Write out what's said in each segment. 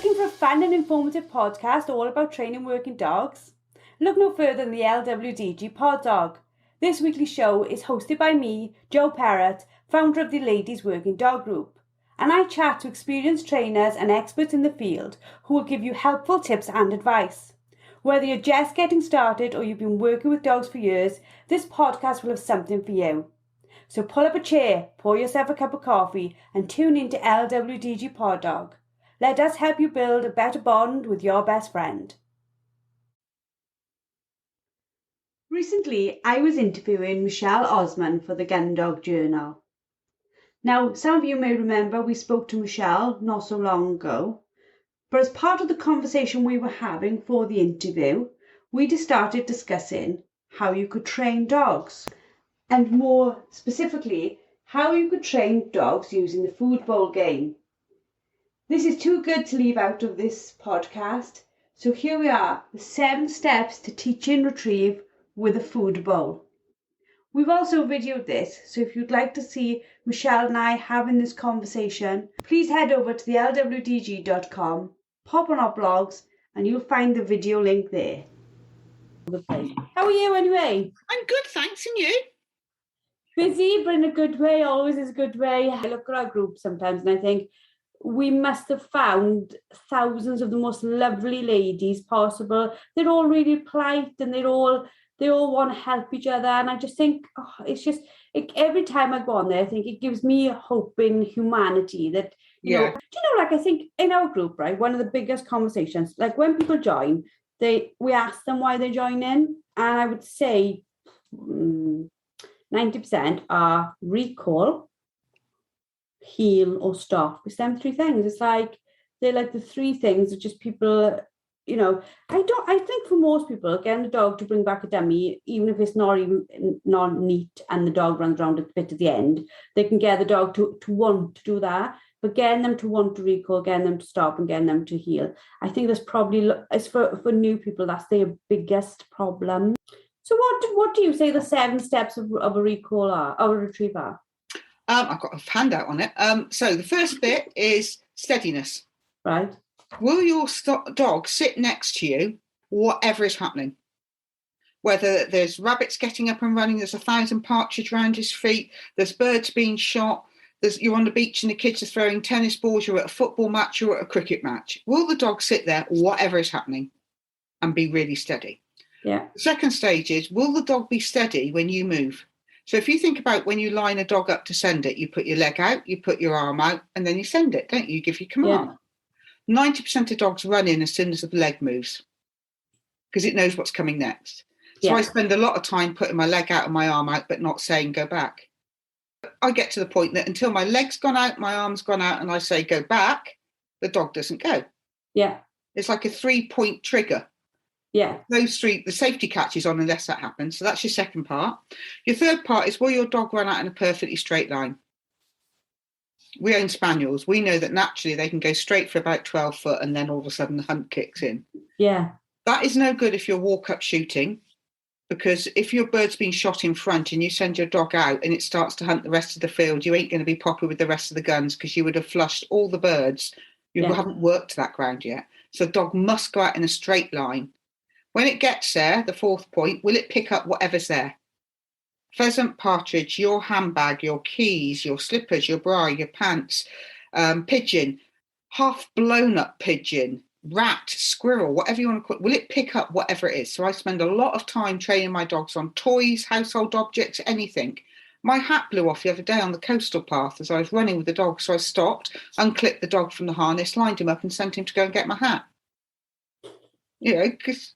Looking for a fun and informative podcast all about training working dogs? Look no further than the LWDG Pod Dog. This weekly show is hosted by me, Jo Perrott, founder of the Ladies Working Dog Group, and I chat to experienced trainers and experts in the field who will give you helpful tips and advice. Whether you're just getting started or you've been working with dogs for years, this podcast will have something for you. So pull up a chair, pour yourself a cup of coffee, and tune in to LWDG Pod Dog. Let us help you build a better bond with your best friend. Recently, I was interviewing Michelle Oseman for the Gundog Journal. Now, some of you may remember we spoke to Michelle not so long ago, but as part of the conversation we were having for the interview, we just started discussing how you could train dogs, and more specifically, how you could train dogs using the food bowl game. This is too good to leave out of this podcast, so here we are, the 7 steps to teach and retrieve with a food bowl. We've also videoed this, so if you'd like to see Michelle and I having this conversation, please head over to the LWDG.com, pop on our blogs, and you'll find the video link there. How are you anyway? I'm good, thanks, and you? Busy, but in a good way, always is a good way. I look at our group sometimes and I think, we must have found thousands of the most lovely ladies possible. They're all really polite and they all want to help each other. And I just think, every time I go on there, I think it gives me hope in humanity that, you know, I think in our group, right, one of the biggest conversations, like when people join, we ask them why they join in. And I would say 90% are recall, heal or stop. It's them 3 things. It's like they're like the 3 things that just people, you know, I think for most people, getting a dog to bring back a dummy, even if it's not neat and the dog runs around a bit at the end, they can get the dog to want to do that. But getting them to want to recall, getting them to stop and getting them to heal, I think that's probably, as for new people, that's their biggest problem. So what do you say the 7 steps of a recall are, or a retrieve are? I've got a handout on it. So the first bit is steadiness. Right. Will your dog sit next to you, whatever is happening? Whether there's rabbits getting up and running, there's 1,000 partridge around his feet, there's birds being shot, you're on the beach and the kids are throwing tennis balls, you're at a football match, you're at a cricket match. Will the dog sit there, whatever is happening, and be really steady? Yeah. The second stage is, will the dog be steady when you move? So if you think about when you line a dog up to send it, you put your leg out, you put your arm out, and then you send it, don't you? You give your command. Yeah. 90% of dogs run in as soon as the leg moves because it knows what's coming next. So I spend a lot of time putting my leg out and my arm out, but not saying go back. I get to the point that until my leg's gone out, my arm's gone out, and I say go back, the dog doesn't go. Yeah. It's like a 3-point trigger. Yeah. Those 3, the safety catch is on unless that happens. So that's your second part. Your third part is, will your dog run out in a perfectly straight line? We own Spaniels. We know that naturally they can go straight for about 12 foot and then all of a sudden the hunt kicks in. Yeah. That is no good if you're walk-up shooting, because if your bird's been shot in front and you send your dog out and it starts to hunt the rest of the field, you ain't going to be popular with the rest of the guns because you would have flushed all the birds. You haven't worked that ground yet. So the dog must go out in a straight line. When it gets there, the 4th point, will it pick up whatever's there? Pheasant, partridge, your handbag, your keys, your slippers, your bra, your pants, pigeon, half blown up pigeon, rat, squirrel, whatever you want to call it. Will it pick up whatever it is? So I spend a lot of time training my dogs on toys, household objects, anything. My hat blew off the other day on the coastal path as I was running with the dog. So I stopped, unclipped the dog from the harness, lined him up and sent him to go and get my hat. You know, because...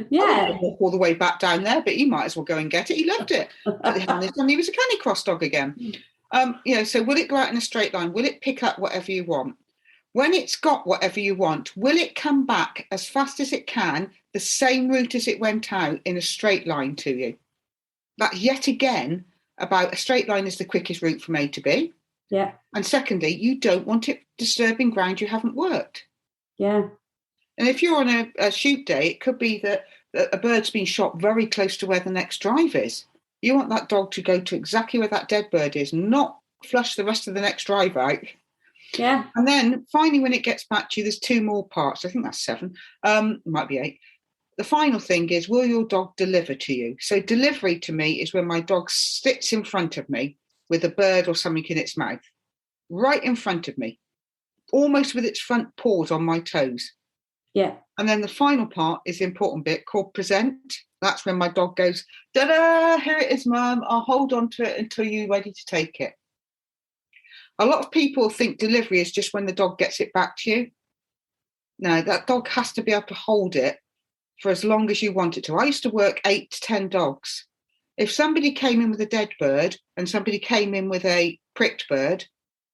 Yeah, I didn't walk all the way back down there, but he might as well go and get it. He loved it. And he was a Canicross dog again. So will it go out in a straight line? Will it pick up whatever you want? When it's got whatever you want, will it come back as fast as it can, the same route as it went out in a straight line to you? That's yet again about a straight line is the quickest route from A to B. Yeah. And secondly, you don't want it disturbing ground you haven't worked. Yeah. And if you're on a shoot day, it could be that a bird's been shot very close to where the next drive is. You want that dog to go to exactly where that dead bird is, not flush the rest of the next drive out. Yeah. And then finally, when it gets back to you, there's 2 more parts. I think that's 7. It might be 8. The final thing is, will your dog deliver to you? So delivery to me is when my dog sits in front of me with a bird or something in its mouth, right in front of me, almost with its front paws on my toes. Yeah. And then the final part is the important bit called present. That's when my dog goes, da-da, here it is, Mum. I'll hold on to it until you're ready to take it. A lot of people think delivery is just when the dog gets it back to you. No, that dog has to be able to hold it for as long as you want it to. I used to work 8 to 10 dogs. If somebody came in with a dead bird and somebody came in with a pricked bird,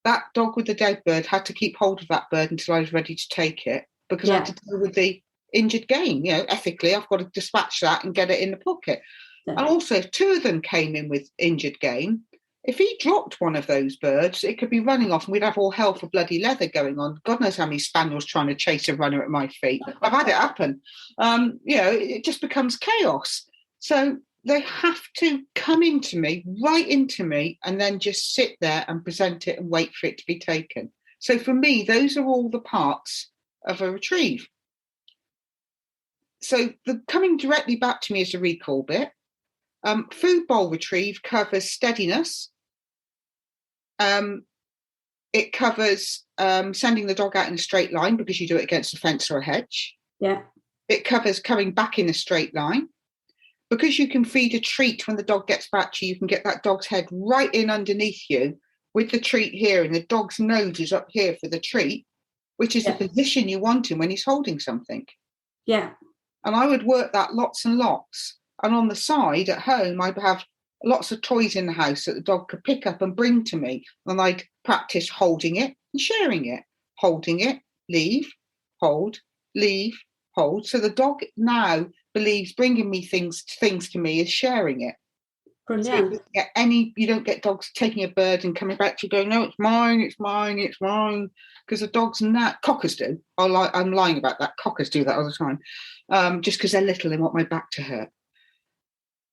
that dog with the dead bird had to keep hold of that bird until I was ready to take it, because I had to deal with the injured game. Ethically, I've got to dispatch that and get it in the pocket. Yeah. And also, if 2 of them came in with injured game, if he dropped one of those birds, it could be running off and we'd have all hell for bloody leather going on. God knows how many Spaniels trying to chase a runner at my feet. I've had it happen. It just becomes chaos. So they have to come right into me, and then just sit there and present it and wait for it to be taken. So for me, those are all the parts of a retrieve. So the coming directly back to me is the recall bit. Food bowl retrieve covers steadiness. It covers sending the dog out in a straight line because you do it against a fence or a hedge. Yeah. It covers coming back in a straight line. Because you can feed a treat when the dog gets back to you, you can get that dog's head right in underneath you with the treat here, and the dog's nose is up here for the treat, which is the position you want him when he's holding something. Yeah. And I would work that lots and lots. And on the side at home, I'd have lots of toys in the house that the dog could pick up and bring to me. And I'd practice holding it and sharing it. Holding it, leave, hold, leave, hold. So the dog now believes bringing me things to me is sharing it. Brilliant. So you don't get dogs taking a bird and coming back to you going, no, it's mine, it's mine, it's mine. Because the dogs cockers do. I'm lying about that. Cockers do that all the time. Just because they're little and want my back to hurt.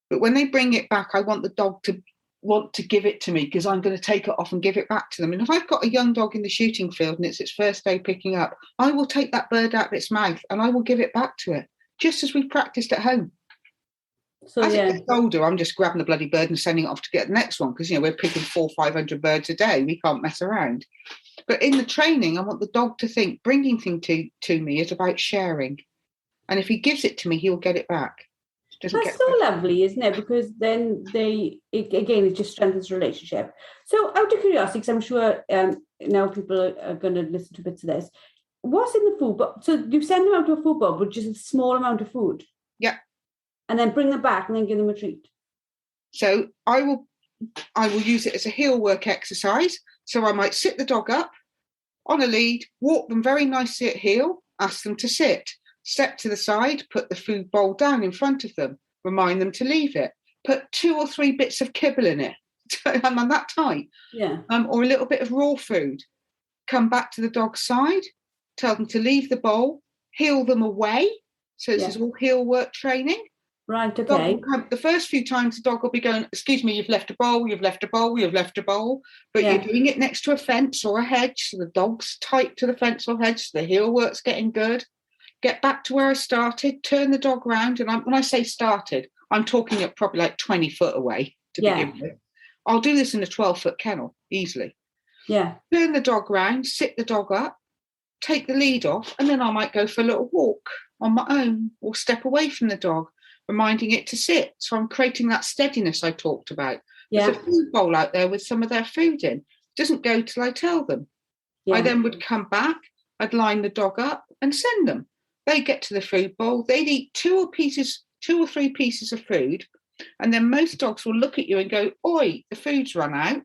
But when they bring it back, I want the dog to want to give it to me, because I'm going to take it off and give it back to them. And if I've got a young dog in the shooting field and it's its first day picking up, I will take that bird out of its mouth and I will give it back to it, just as we practiced at home. So as it gets older, I'm just grabbing the bloody bird and sending it off to get the next one, because we're picking 400-500 birds a day. We can't mess around. But in the training, I want the dog to think bringing things to me is about sharing, and if he gives it to me, he'll get it back. That's so lovely, isn't it? Because then it just strengthens the relationship. So out of curiosity, because I'm sure now people are going to listen to bits of this, what's in the food bowl? So you send them out to a food bowl with just a small amount of food? Yeah. And then bring them back and then give them a treat? So I will use it as a heel work exercise. So I might sit the dog up on a lead, walk them very nicely at heel, ask them to sit. Step to the side, put the food bowl down in front of them, remind them to leave it. Put 2 or 3 bits of kibble in it. I'm that tight. Yeah. Or a little bit of raw food. Come back to the dog's side, tell them to leave the bowl, heel them away. So this is all heel work training. Right, okay. The first few times the dog will be going, excuse me, you've left a bowl, you've left a bowl, you've left a bowl. But you're doing it next to a fence or a hedge, so the dog's tight to the fence or hedge, so the heel work's getting good. Get back to where I started, turn the dog round. And when I say started, I'm talking at probably like 20 foot away to begin with. I'll do this in a 12-foot kennel, easily. Yeah. Turn the dog round, sit the dog up, take the lead off, and then I might go for a little walk on my own or step away from the dog, reminding it to sit. So I'm creating that steadiness I talked about. Yeah. There's a food bowl out there with some of their food in. It doesn't go till I tell them. Yeah. I then would come back, I'd line the dog up and send them. They get to the food bowl, they'd eat 2 or 3 pieces of food, and then most dogs will look at you and go, oi, the food's run out.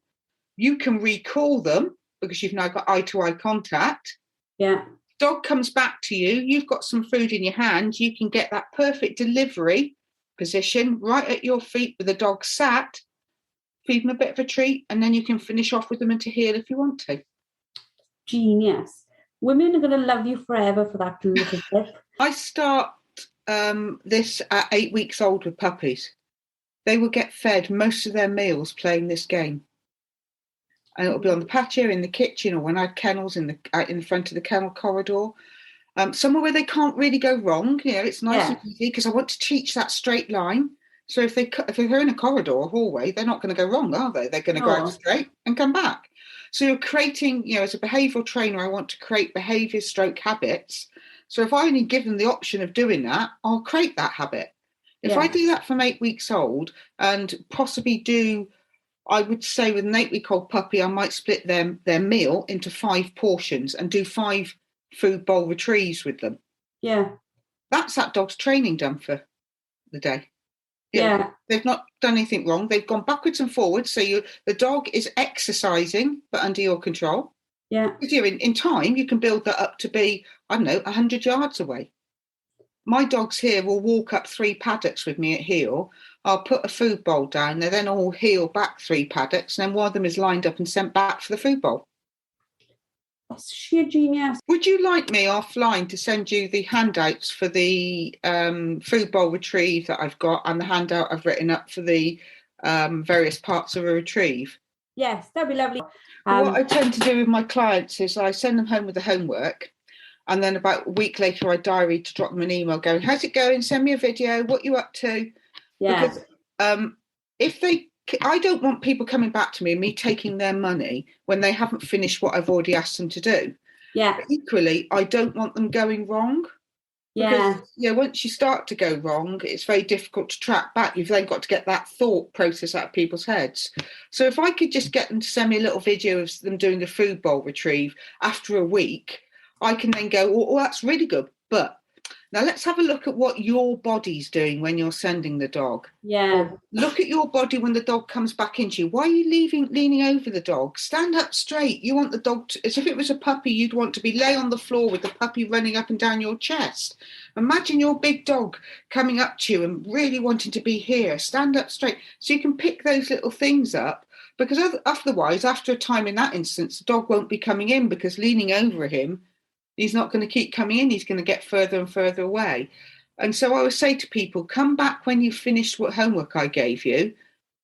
You can recall them because you've now got eye-to-eye contact. Yeah. Dog comes back to you, you've got some food in your hand, you can get that perfect delivery position right at your feet with the dog sat, feed them a bit of a treat, and then you can finish off with them into heel if you want to. Genius. Women are going to love you forever for that little tip. I start this at 8 weeks old with puppies. They will get fed most of their meals playing this game. And it'll be on the patio, in the kitchen, or when I had kennels in the front of the kennel corridor. Somewhere where they can't really go wrong. It's nice and easy, because I want to teach that straight line. So if they're in a corridor or hallway, they're not going to go wrong, are they? They're going to go out straight and come back. So you're creating, as a behavioural trainer, I want to create behaviour/habits. So if I only give them the option of doing that, I'll create that habit. If I do that from 8 weeks old, and possibly do, I would say with an 8-week-old puppy, I might split their meal into 5 portions and do 5 food bowl retrieves with them. Yeah. That's that dog's training done for the day. They've not done anything wrong. They've gone backwards and forwards. So the dog is exercising, but under your control. Yeah. In time, you can build that up to be, 100 yards away. My dogs here will walk up 3 paddocks with me at heel. I'll put a food bowl down. They then all heel back 3 paddocks. And then one of them is lined up and sent back for the food bowl. That's sheer genius. Would you like me offline to send you the handouts for the food bowl retrieve that I've got, and the handout I've written up for the various parts of a retrieve? Yes, that'd be lovely. What I tend to do with my clients is I send them home with the homework, and then about a week later I diary to drop them an email going, how's it going? Send me a video. What you up to? Yeah. Because I don't want people coming back to me and me taking their money when they haven't finished what I've already asked them to do. Yeah. But equally, I don't want them going wrong. Yeah. Because, once you start to go wrong, it's very difficult to track back. You've then got to get that thought process out of people's heads. So if I could just get them to send me a little video of them doing the food bowl retrieve after a week, I can then go, oh, that's really good. But now let's have a look at what your body's doing when you're sending the dog. Yeah. Look at your body when the dog comes back into you. Why are you leaning over the dog? Stand up straight. You want the dog to, as if it was a puppy, you'd want to be lay on the floor with the puppy running up and down your chest. Imagine your big dog coming up to you and really wanting to be here. Stand up straight. So you can pick those little things up, because otherwise, after a time in that instance, the dog won't be coming in, because leaning over him, he's not going to keep coming in. He's going to get further and further away. And so I would say to people, come back when you've finished what homework I gave you.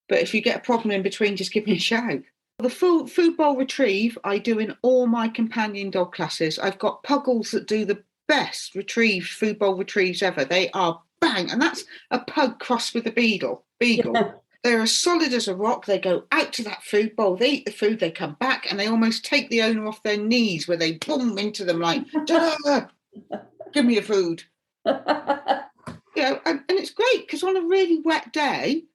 But if you get a problem in between, just give me a shout. The food bowl retrieve I do in all my companion dog classes. I've got puggles that do the best food bowl retrieves ever. They are bang. And that's a pug crossed with a beagle. Yeah. They're as solid as a rock. They go out to that food bowl, they eat the food, they come back, and they almost take the owner off their knees, where they boom into them like, give me your food. And it's great, because on a really wet day,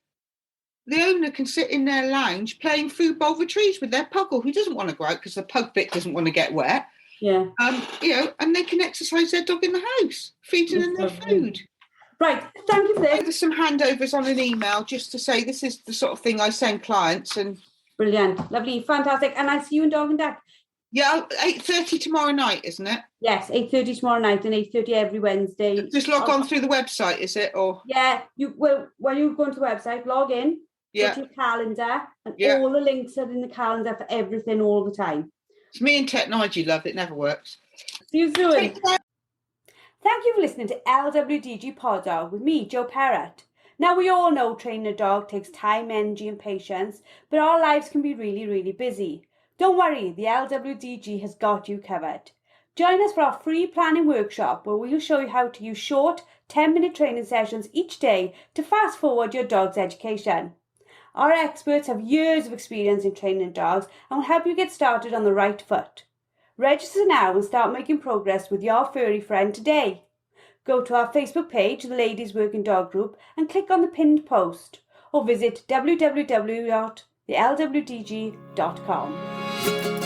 the owner can sit in their lounge playing food bowl retrieves with their puggle, who doesn't want to go out because the pug bit doesn't want to get wet. Yeah. And they can exercise their dog in the house, feeding them their food. Right, thank you for this. There's some handovers on an email just to say this is the sort of thing I send clients. And brilliant, lovely, fantastic. And I'll see you in Dog and Duck. Yeah, 8:30 tomorrow night, isn't it? Yes, 8:30 tomorrow night and 8:30 every Wednesday. Just log on through the website, is it? Or yeah, when you go into the website, log in, go to your calendar, and all the links are in the calendar for everything all the time. It's me and technology, love. It never works. See you soon. Thank you for listening to LWDG Pod Dog with me, Jo Perrott. Now, we all know training a dog takes time, energy and patience, but our lives can be really, really busy. Don't worry, the LWDG has got you covered. Join us for our free planning workshop, where we'll show you how to use short 10-minute training sessions each day to fast forward your dog's education. Our experts have years of experience in training dogs and will help you get started on the right foot. Register now and start making progress with your furry friend today. Go to our Facebook page, the Ladies Working Dog Group, and click on the pinned post, or visit www.thelwdg.com.